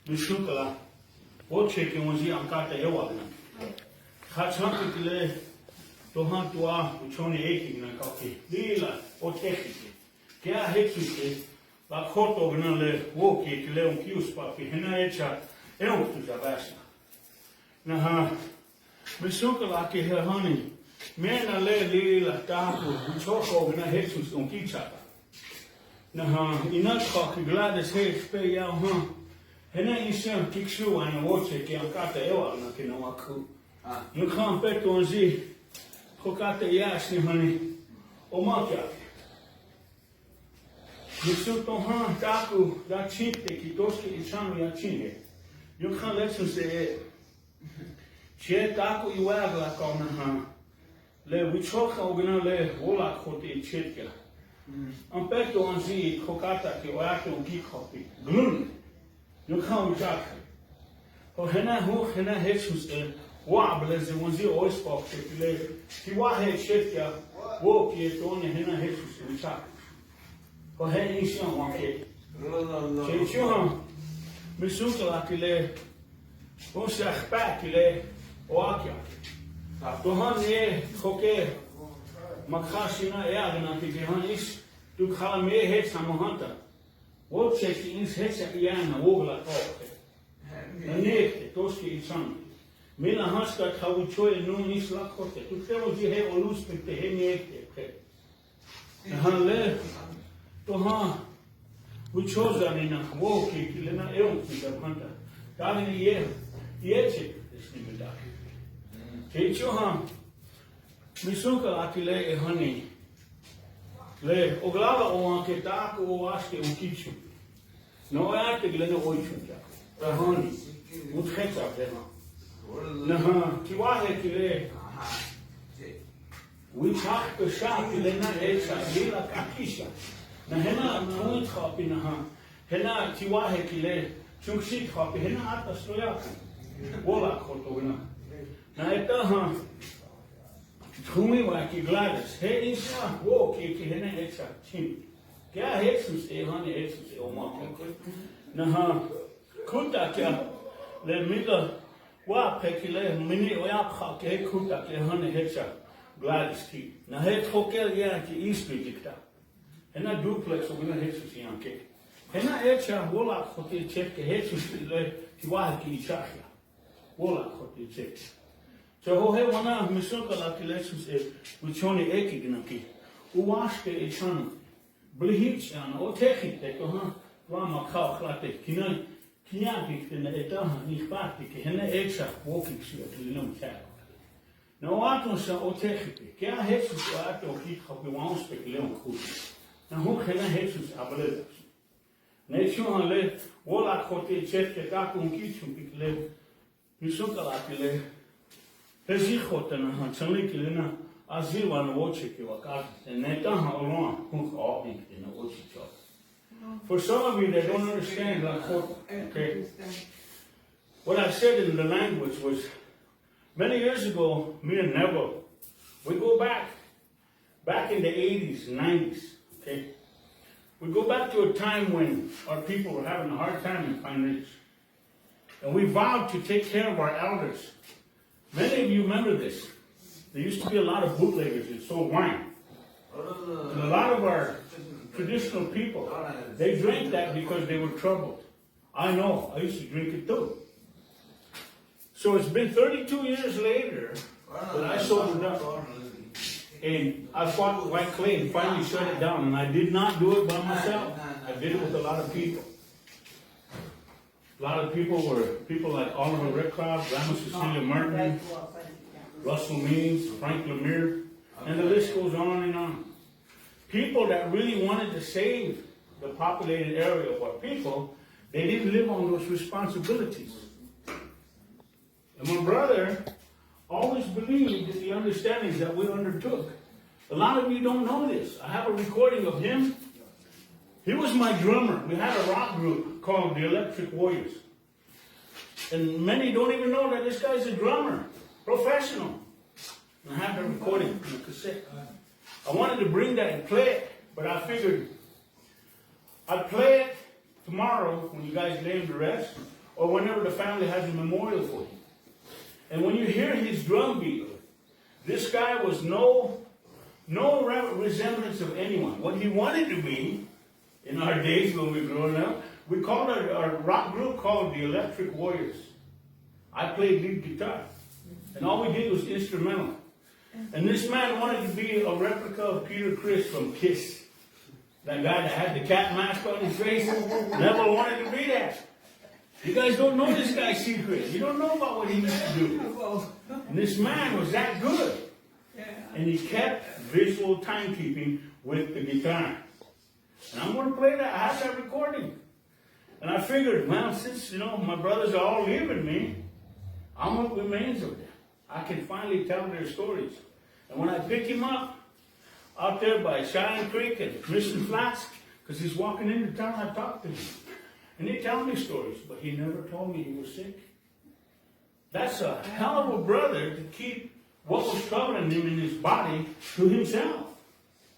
Mishukala, o chicken was young cat the Ewan. Hatchakile, Tohantua, Uchoni aching and coffee, Lila, o technique. Kia hexit, la coto gnale, walk it, leon cuse puppy, Henaecha, elm to Javasna. Naha, Mishukala, her honey, Mena le Lila, Taku, Uchoko, and a hexus on Kichaka. Naha, enough cocky, glad as hay, spay yao, huh? Hena isem kikshu ana woche ki ankata ewa na kinawaku. You can't bet on zi kokata yasni honey omakya. You shoot on han taku da chinte ki toski ichanu ya chinge. You can't let us say che taku iwagla kona han le wichoka ogina le wola kote chetka. Ampeto on zi kokata ki oake uki kopi. Glun. You can't jack. Oh, Hena, who Hena Jesus, wobble as the ones you always spoke to. He was head shift ya, walk yet only Hena Jesus in jack. Oh, Hena is young one kid. Change you, Missuka Akile, Osach Pakile, Oakia. To Honey, Hoke, Makashina, Yagana, Kihanis, to Kalame head some hunter. Wat zegt in Hetsakiana, Wogla Koke? En nee, Toski in San. Mila Haska, Kawichoy, no Nisla Kote. To tell you, hey, or lose with the Heneke. And Hanle, to Ha, we chose that in a walkie, Kilena Elk, the hunter. Darling, yeah, yes, this name is Kate Johan, Misuka Akile, honey. Le oglava o anche taco o aske un kitchen. No è che le no oichun ja. Rahani. Mut kheta tema. Naha, ki wahe ki le. We talk to shop le na etsa lila kakisha. Na hena point copy naha. Hena ki wahe ki le. Chungsi copy hena ata stoya. Wola khotogna. Na eta ha. Kumi wa ki Gladys, he isa walk ki hena etsa chin. Kya Jesus e hani Jesus e omaka. Na ha kuta kya le miga wa pekile mini o ya kha ke kuta ke hani etsa Gladys ki. Na he thokel ya ki istri dikta. Hena duplex o gina Jesus yanke. Hena etsa wola khote chek ke Jesus le ki wa ki chakya. Wola khote chek. So ho he wana misuka la kilesus e uchoni eki gnaki. Uwashke e chan blihich an o techit te ko ha wa ma kha khlate kinai kinyaki te na eta ni khpati ke hena eksa walking shit le no cha. No aton sa o techit ke a Jesus o ato ki khopi wan spek le on khu. Na ho hena Jesus abele. Ne chon le wola khote chet ke ta kun ki chun pikle misuka la kile Pezikotana, Chanlikina, Aziwan Wochik, and Netaha alone, who are in a Wochik. For some of you that don't understand, like, okay, what I said in the language was many years ago, me and Neville, we go back in the 80s, 90s, okay? We go back to a time when our people were having a hard time in Pine Ridge. And we vowed to take care of our elders. Many of you remember this. There used to be a lot of bootleggers that sold wine. And a lot of our traditional people, they drank that because they were troubled. I know, I used to drink it too. So it's been 32 years later that I sold it up. And I fought with White Clay and finally shut it down. And I did not do it by myself. I did it with a lot of people. A lot of people were people like Oliver Redcroft, Grandma Cecilia Martin, Russell Means, Frank Lemire, and the list goes on and on. People that really wanted to save the populated area of our people, they didn't live on those responsibilities. And my brother always believed in the understandings that we undertook. A lot of you don't know this. I have a recording of him. He was my drummer. We had a rock group called the Electric Warriors. And many don't even know that this guy's a drummer, professional. And I have the recording on the cassette. I wanted to bring that and play it, but I figured I'd play it tomorrow when you guys lay to rest, or whenever the family has a memorial for him. And when you hear his drum beat, this guy was no resemblance of anyone. What he wanted to be, in our days when we were growing up, we called our rock group called the Electric Warriors. I played lead guitar, and all we did was instrumental. And this man wanted to be a replica of Peter Criss from Kiss. That guy that had the cat mask on his face, never wanted to be that. You guys don't know this guy's secret. You don't know about what he used to do. And this man was that good. And he kept visual timekeeping with the guitar. And I'm going to play that. I have that recording. And I figured, well, since, my brothers are all leaving me, I'm what remains of them. I can finally tell their stories. And when I pick him up out there by Cheyenne Creek and Mission Flats, because he's walking into town, I talked to him. And he tell me stories, but he never told me he was sick. That's a hell of a brother to keep what was troubling him in his body to himself.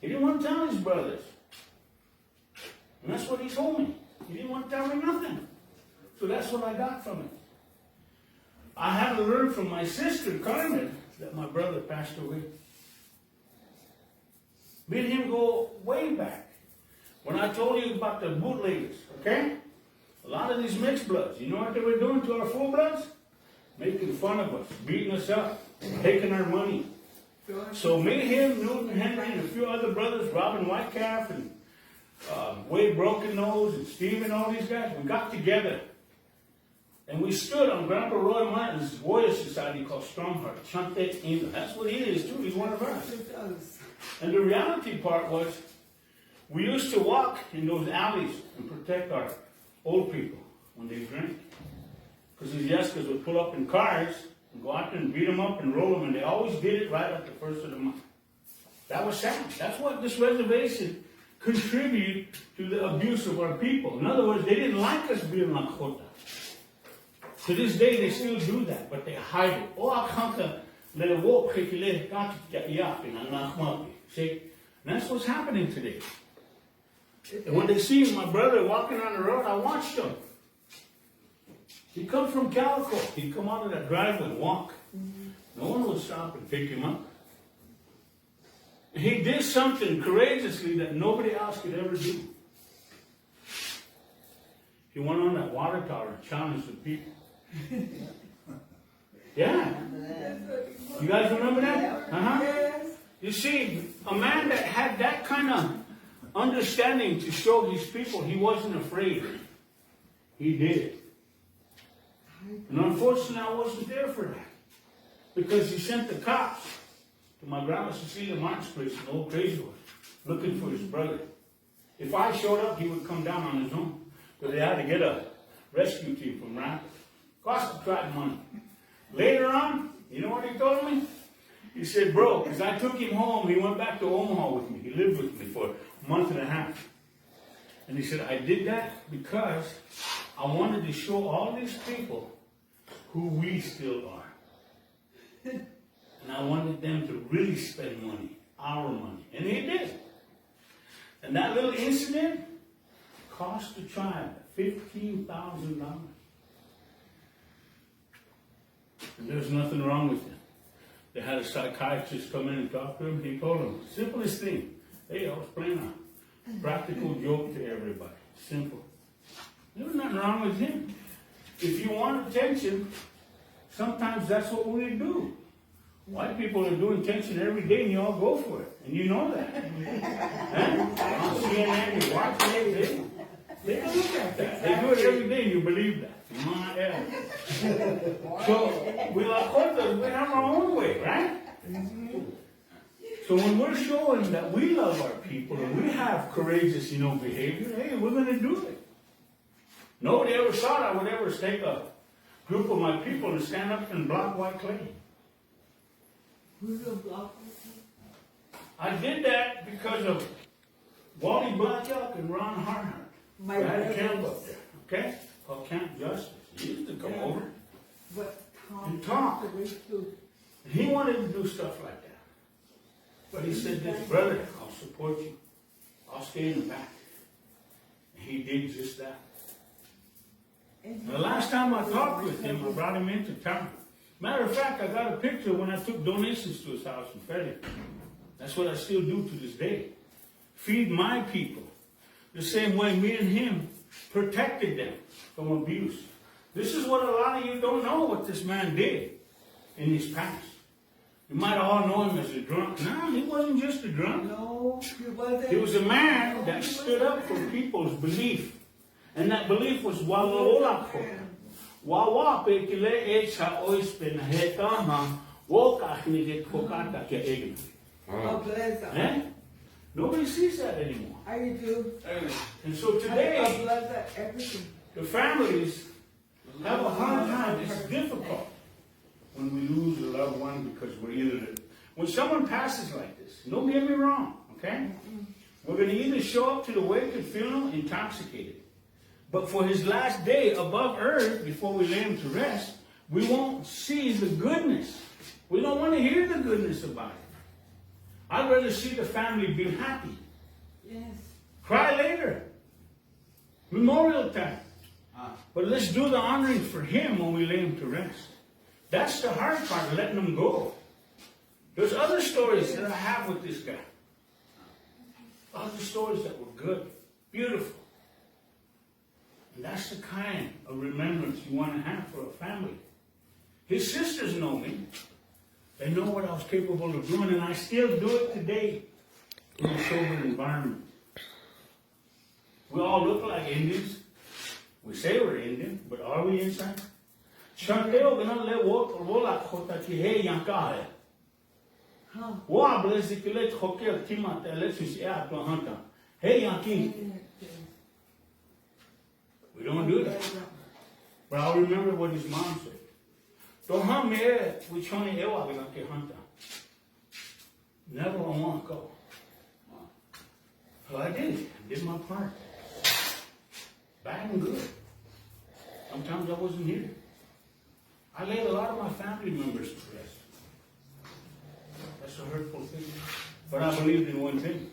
He didn't want to tell his brothers. And that's what he told me. He didn't want to tell me nothing. So that's what I got from it. I had to learn from my sister, Carmen, that my brother passed away. Me and him go way back. When I told you about the bootleggers, okay? A lot of these mixed bloods, you know what they were doing to our full bloods? Making fun of us, beating us up, taking our money. So me, him, Newton, Henry, and a few other brothers, Robin Whitecalf, and Wade Broken Nose, and Steve, and all these guys, we got together. And we stood on Grandpa Roy Martin's Warrior Society called Strongheart, Chante Inga. That's what he is too, he's one of us. And the reality part was, we used to walk in those alleys and protect our old people when they drank. Because these Yeskas would pull up in cars and go out there and beat them up and roll them, and they always did it right at the first of the month. That was sad. That's what this reservation contributed to the abuse of our people. In other words, they didn't like us being Lakota. To this day, they still do that, but they hide it. See? And that's what's happening today. And when they see my brother walking on the road, I watched him. He'd come from Calico. He'd come out of that driveway and walk. No one would stop and pick him up. He did something courageously that nobody else could ever do. He went on that water tower and challenged the people. Yeah. You guys remember that? Uh-huh. You see, a man that had that kind of understanding to show his people he wasn't afraid. He did it. And unfortunately, I wasn't there for that. Because he sent the cops to my grandma Cecilia Martin's place in Old Crazy Horse, looking for his brother. If I showed up, he would come down on his own. But they had to get a rescue team from Rapids. Cost the tribe money. Later on, you know what he told me? He said, bro, because I took him home, he went back to Omaha with me. He lived with me for a month and a half. And he said, I did that because I wanted to show all these people who we still are. And I wanted them to really spend money, our money. And he did. And that little incident cost the tribe $15,000. And there's nothing wrong with him. They had a psychiatrist come in and talk to him. He told him, simplest thing. Hey, I was playing a practical joke to everybody. Simple. There was nothing wrong with him. If you want attention, sometimes that's what we do. White people are doing attention every day and you all go for it. And you know that. Huh? On CNN, you watch it, they don't look at that. They do it every day and you believe that. So, we Lakotas, we have our own way, right? So when we're showing that we love our people and we have courageous, behavior, hey, we're going to do it. Nobody ever thought I would ever take a group of my people and stand up and block white clay. Who's the block? I did that because of Wally Blackyuck and Ron Harnhart. They had a camp up there, okay? Called Camp Justice. He used to come over and talk. And he wanted to do stuff like that. But he said this, brother, I'll support you. I'll stay in the back. And he did just that. The last time I talked with him, I brought him into town. Matter of fact, I got a picture when I took donations to his house in Fairleigh. That's what I still do to this day. Feed my people. The same way me and him protected them from abuse. This is what a lot of you don't know what this man did in his past. You might all know him as a drunk. No, he wasn't just a drunk. No, he wasn't. He was a man that stood up for people's belief. And that belief was wawawolako. Wawa pekile echa oispen hetama wokachniget kokata ke egna. Oh, bless him. Eh? Nobody sees that anymore. I do. And so today, I bless everything. the families have a hard time. It's difficult when we lose a loved one because we're either, when someone passes like this, don't get me wrong, okay? We're going to either show up to the wake and funeral intoxicated. But for his last day above earth, before we lay him to rest, we won't see the goodness. We don't want to hear the goodness about it. I'd rather see the family be happy. Yes. Cry later. Memorial time. But let's do the honoring for him when we lay him to rest. That's the hard part, letting him go. There's other stories that I have with this guy. Other stories that were good, beautiful. And that's the kind of remembrance you want to have for a family. His sisters know me. They know what I was capable of doing, and I still do it today in a sober environment. We all look like Indians. We say we're Indian, but are we inside? Chanteo gana le wola kota ki he yankare. Wa blesi ki le chokel tima te le susi a to hanta. Hey yanki. We don't do that. But I'll remember what his mom said. Don't me we choni ewa gana ke hanta. Never want to go. So I did my part. Bad and good. Sometimes I wasn't here. I laid a lot of my family members to rest. That's a hurtful thing. But I believed in one thing.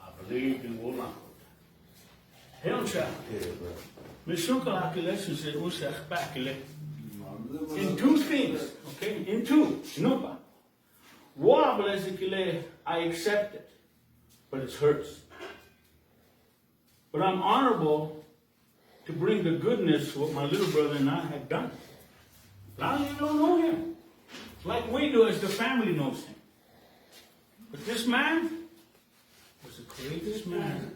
I believed in Wola. In two things, okay? In two. Nupa. I accept it, but it hurts. But I'm honorable to bring the goodness what my little brother and I have done. A lot of you don't know him, like we do as the family knows him. But this man was the courageous man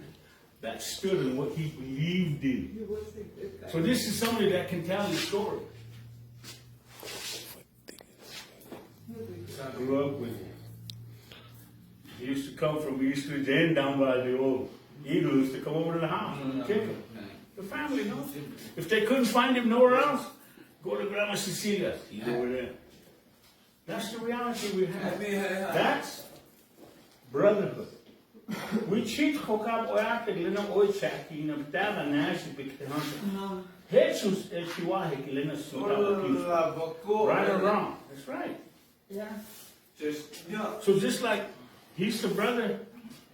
that stood in what he believed in. So this is somebody that can tell his story. I grew up with him. He used to come from, we used to jam down by the old eagles to come over to the house and kick him. The family knows him. If they couldn't find him nowhere else, go to Grandma Cecilia. He's over there. That's the reality we have. That's brotherhood. We cheat Hokab Oyatik Lina Oichaki in a Dava Nash Bikhansa. Jesus El Chiwahi Lina Sutaba. Right or wrong? That's right. Yeah. So just like he's the brother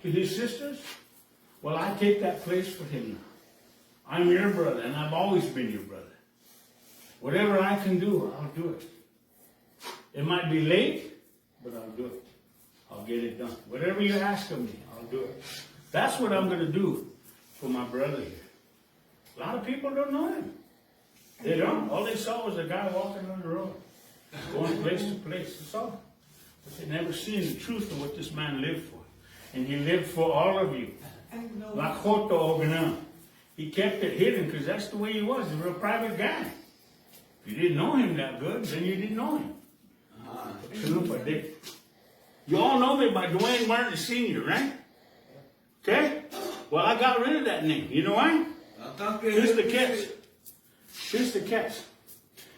to his sisters, well, I take that place for him now. I'm your brother, and I've always been your brother. Whatever I can do, I'll do it. It might be late, but I'll do it. I'll get it done. Whatever you ask of me, I'll do it. That's what I'm going to do for my brother here. A lot of people don't know him. They don't. All they saw was a guy walking on the road, going place to place. That's all. But they never seen the truth of what this man lived for. And he lived for all of you. Lakoto Ogana. He kept it hidden because that's the way he was. He was a private guy. If you didn't know him that good, then you didn't know him. Canupa did. You all know me by Dwayne Martin Sr., right? Okay? Well, I got rid of that name. You know why? Here's the catch. Here's the catch.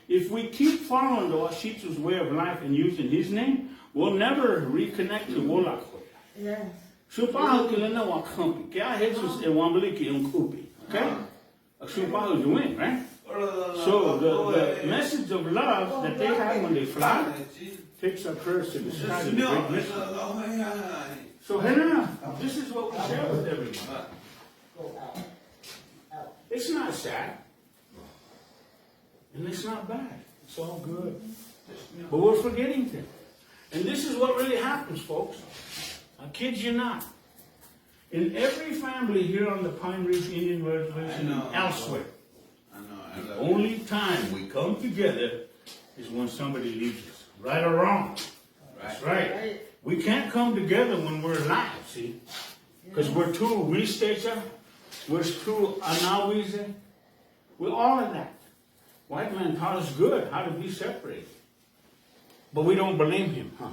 If we keep following the Washitu's way of life and using his name, we'll never reconnect to Wolak. Yes. Okay? Is win, right? So the message of love that they have when they fly takes a person to describe the great mission. So Hannah, this is what we share with everyone. It's not sad. And it's not bad. It's all good. But we're forgetting things. And this is what really happens, folks. I kid you not. In every family here on the Pine Ridge Indian Reservation and elsewhere, the only time we come together is when somebody leaves us. Right or wrong? That's right. We can't come together when we're alive, see? Because we're too ristecha, we're too anawize, we're all of that. White man taught us good how to be separated. But we don't blame him, huh?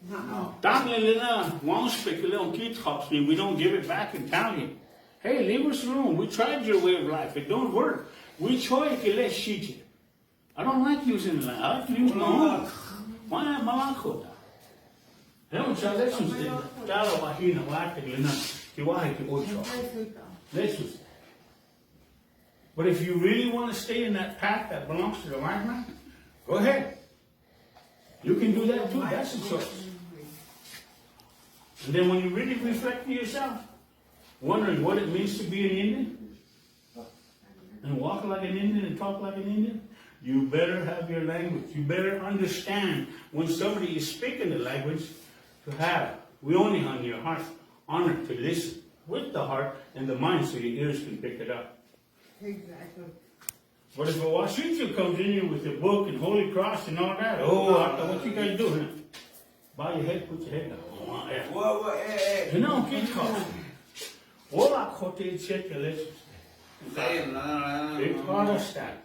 No. We don't give it back and tell him, hey, leave us alone. We tried your way of life. It don't work. We try to let shit. I don't like using the I like to use my own. Why am I like that? But if you really want to stay in that path that belongs to the white man, go ahead. You can do that too. That's a choice. And then when you really reflect to yourself, wondering what it means to be an Indian, and walk like an Indian and talk like an Indian, you better have your language. You better understand when somebody is speaking the language to have. We only on your heart, honor to listen with the heart and the mind so your ears can pick it up. Exactly. But if a Washington comes in here with a book and Holy Cross and all that, what you guys do, huh? Bow your head, put your head down. You know, kids call me. What I call they check the list. They taught us that.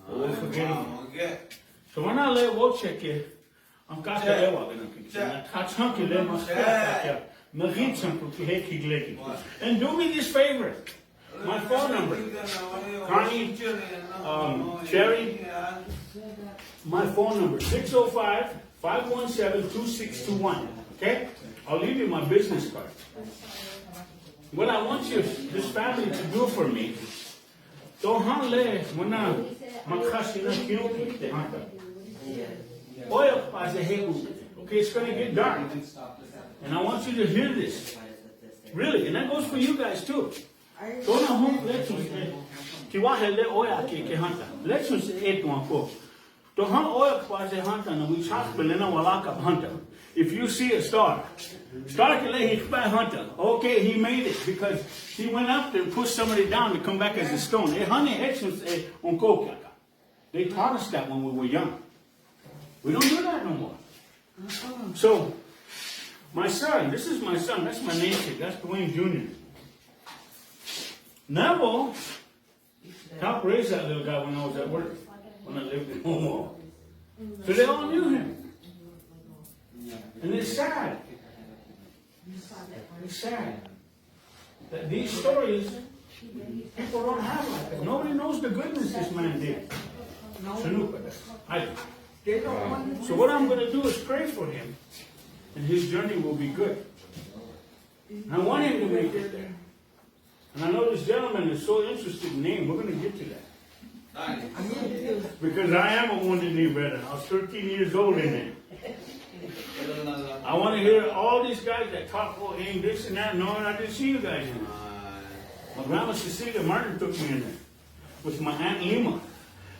We're forgetting it. So when I let Wo check it, I'm got the ewa gonna kick it. I chunk it, let my stuff and do me this favor. My phone number, Connie, Sherry, my phone number, 605-517-2621, okay? I'll leave you my business card. What I want you, this family, to do for me, okay, it's going to get dark. And I want you to hear this. Really, and that goes for you guys too. Let's if you see a star, okay, he made it because he went up there and pushed somebody down to come back as a stone. They taught us that when we were young. We don't do that no more. So, my son, this is my son, that's my namesake, that's Dwayne Jr. Neville helped raise that little guy when I was at work, when I lived in Homo. So they all knew him. And it's sad. It's sad that these stories, people don't have like that. Nobody knows the goodness this man did. Canupa, I do. So what I'm going to do is pray for him, and his journey will be good. And I want him to make it there. And I know this gentleman is so interested in name. We're going to get to that. Because I am a Wounded Knee veteran. I was 13 years old in there. I want to hear all these guys that talk about aim this and that. No, I didn't see you guys in there. My grandma Cecilia Martin took me in there with my Aunt Lima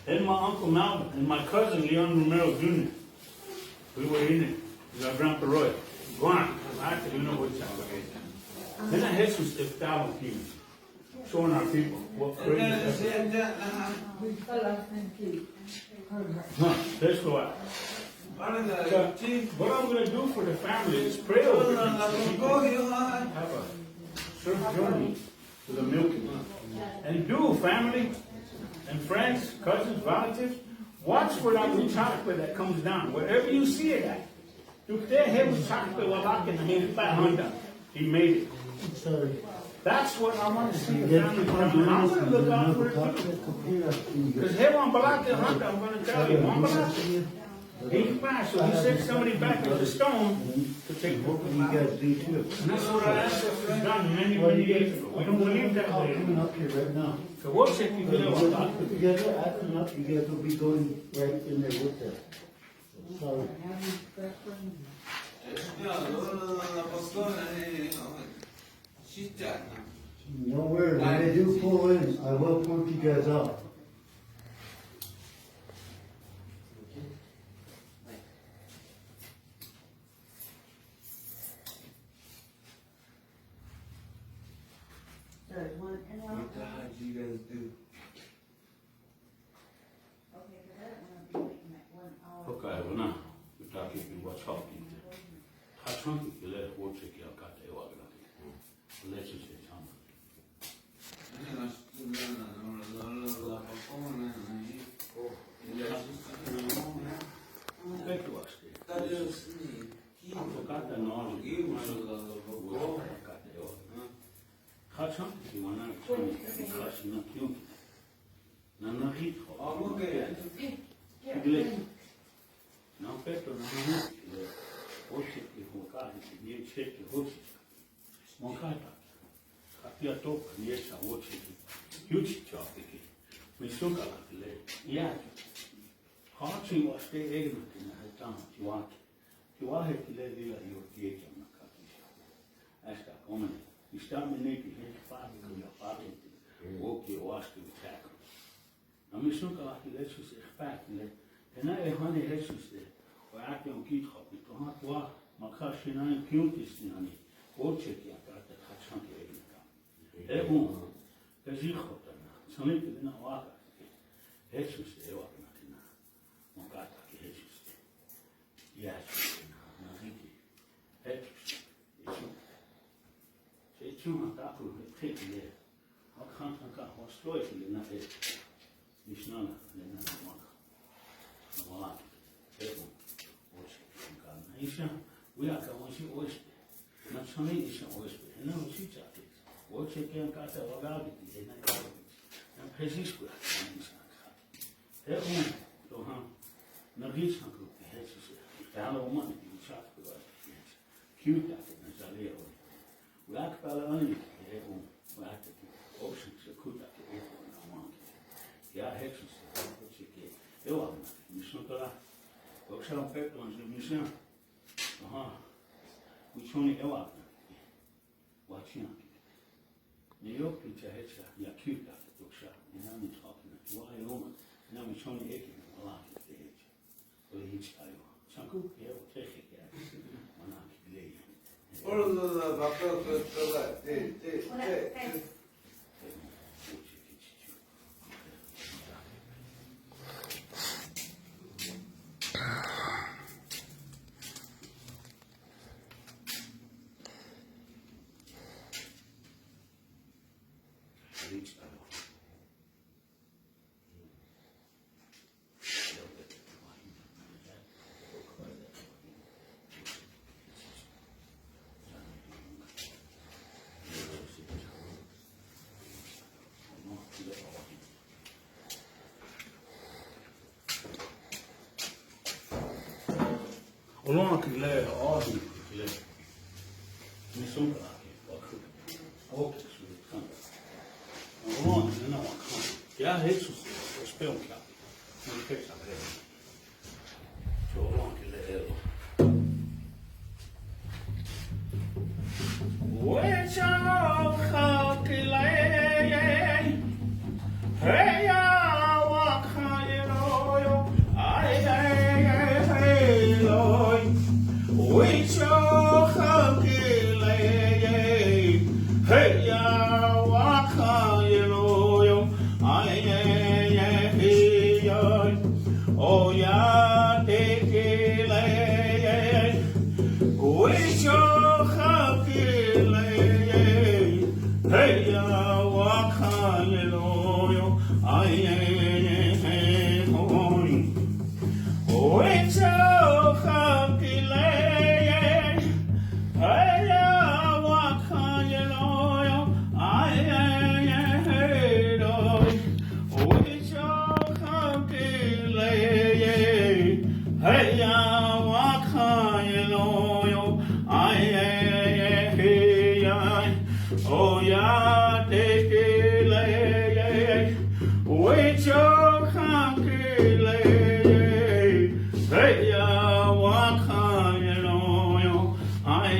and my Uncle Malvin and my cousin Leon Romero Jr. We were in it with our Grandpa Roy. Go on. You know what's happening. Then I had some stuff down here, showing our people what praise is. Let's go out. What I'm going to do for the family is pray over them. Have a short journey to the milking. And do, family and friends, cousins, relatives, watch for that new chocolate that comes down. Wherever you see it at. He made it. That's what I want to see the family come. I'm going to look out for it too. Because I'm going to tell you, he's fast, so he sent somebody back with a stone to take over. And that's what our ancestors done many, many years ago. We don't believe that way. Up here right now. So we'll check you Together, acting up, you guys will be going right in there with that. Sorry. Don't worry, when they do pull in, I will point you guys out. Okay, well now, we're talking about talking. How chunky you let work check out got the organ. Let's just say something. Thank you, Ashley. I forgot the knowledge. How chunky you want to because you're not cute. None of it. Não perto não hoje que colocar e cheio de hoje moncada aqui a toca e essa hoje huge job aqui me suga lá e a hard was the element in the town you are que le dia eu que na casa esta como está me nem que faz com a parte o que eu acho que o taco não me suga lá que le se faz هنا إخواني هيسوس وعاكم كيد خبي تهات وا مكاشينان كيوتيس يعني وشك يا كارت خشان كيرنا إيهم كزير خبطنا سميت لنا واقع هيسوس إيوانا كنا مكاتا كهيسوس ياسوس نازيكي هيسوس يسوس شو ما تأكل بخير ليه هكذا كان وصلوا لنا إيه مشنانا لنا ما Olá, isso we are going to hoje, mas também isso hoje, não se trata. Hoje que em casa o gado que na casa, não precisa cuidar disso. Então, na vida que é isso, ela uma de chato que vai, cute na jalia hoje. O ar que fala ali é o ar que ocean se cuida que é na mão. E a isso hoje que eu amo. Mission to la. Waksa on pek on the mission. We choni ewa. Watching. New York to Hecha, Yakuta, Doksha, and I'm talking to why woman. Now we choni ekin a lot of the age. So each time. Sanku, yeah, we'll take it. One of the lady. All the buckle, Olá, que lê, óbvio, que lê. Me sombra aqui, ó, que isso, olá, não, que a Jesus, espero que não quer saber. Olá, que lê. Oh yeah, take it, hey ya waka yeloyo, ay hoy. Oicho hakile, hey ya waka yeloyo, ay hoy. Oicho hakile, hey ya waka yeloyo, ay. Oh yeah, take it, wait your hankile, hey ya waka yeloyo, ay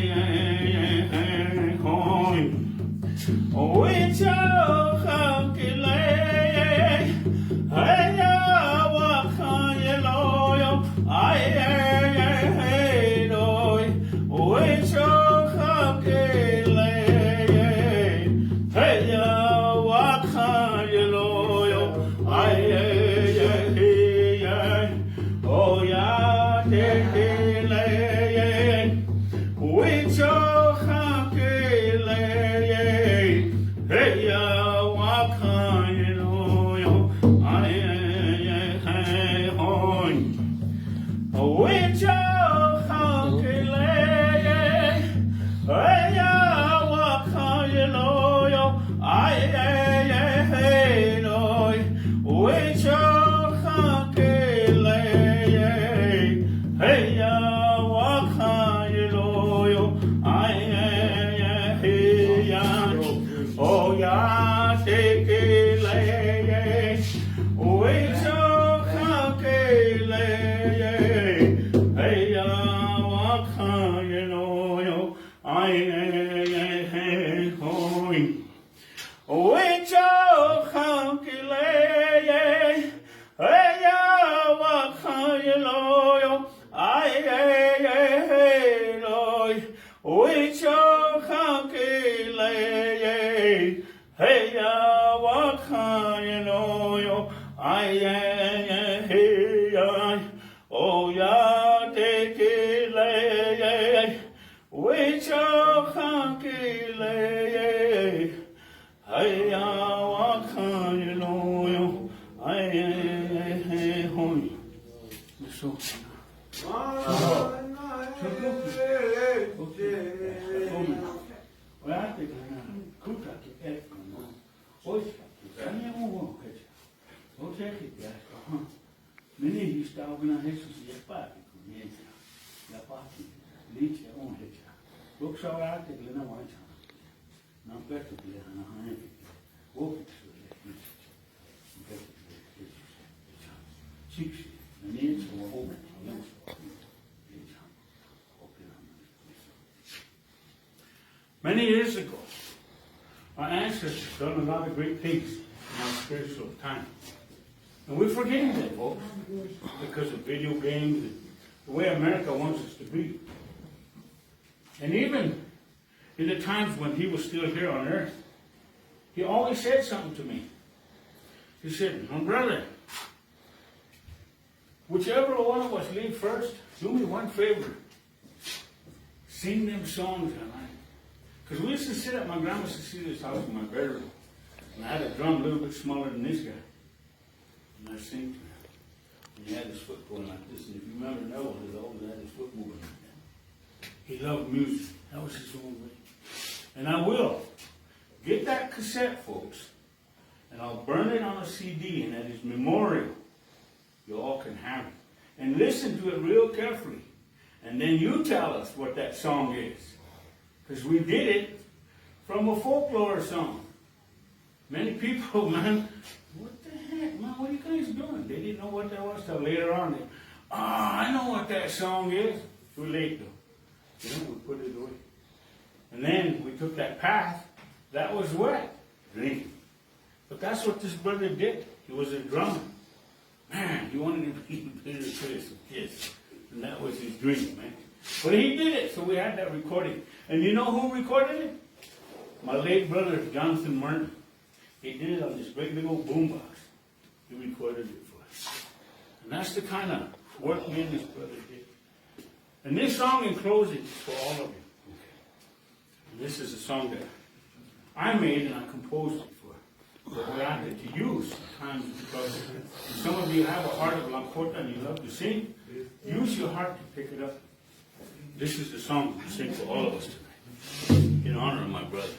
hoy. Wait your hankile, hey ya waka yeloyo, ay. oh ya te kile, wecho hakile, haya wakaylo, ay hoy. So. Meni está alguna Jesus e parte comienza la parte liche on hecha. Look so out the glena white. Now better to be on a honey. Walk it to the six. The needs were open. Many years ago, our ancestors done a lot of great things in our spiritual time. And we forget them, folks, because of video games and the way America wants us to be. And even in the times when he was still here on earth, he always said something to me. He said, my brother, whichever one of us leave first, do me one favor. Sing them songs I like. Because we used to sit at my grandma Cecilia's house in my bedroom. And I had a drum a little bit smaller than this guy. And I sing to him. And he had his foot going like this. And if you remember Noah, he always had his foot moving like that. He loved music. That was his own way. And I will get that cassette, folks, and I'll burn it on a CD, and at his memorial, you all can have it. And listen to it real carefully. And then you tell us what that song is. Because we did it from a folklore song. Many people, man, what the heck, man, what are you guys doing? They didn't know what that was till later on. I know what that song is. Too late, though. You know, we put it away. And then we took that path. That was what? Drinking. But that's what this brother did. He was a drummer. Man, he wanted to be a bitter Chris of Kiss. And that was his dream, man. But he did it, so we had that recording. And you know who recorded it? My late brother, Jonathan Martin. He did it on this great big old boombox. He recorded it for us. And that's the kind of work me and this brother did. And this song in closing is for all of you. Okay. And this is a song that I made and I composed it for Orate to use at times because some of you have a heart of Lankota and you love to sing. Use your heart to pick it up. This is the song we sing for all of us tonight in honor of my brother.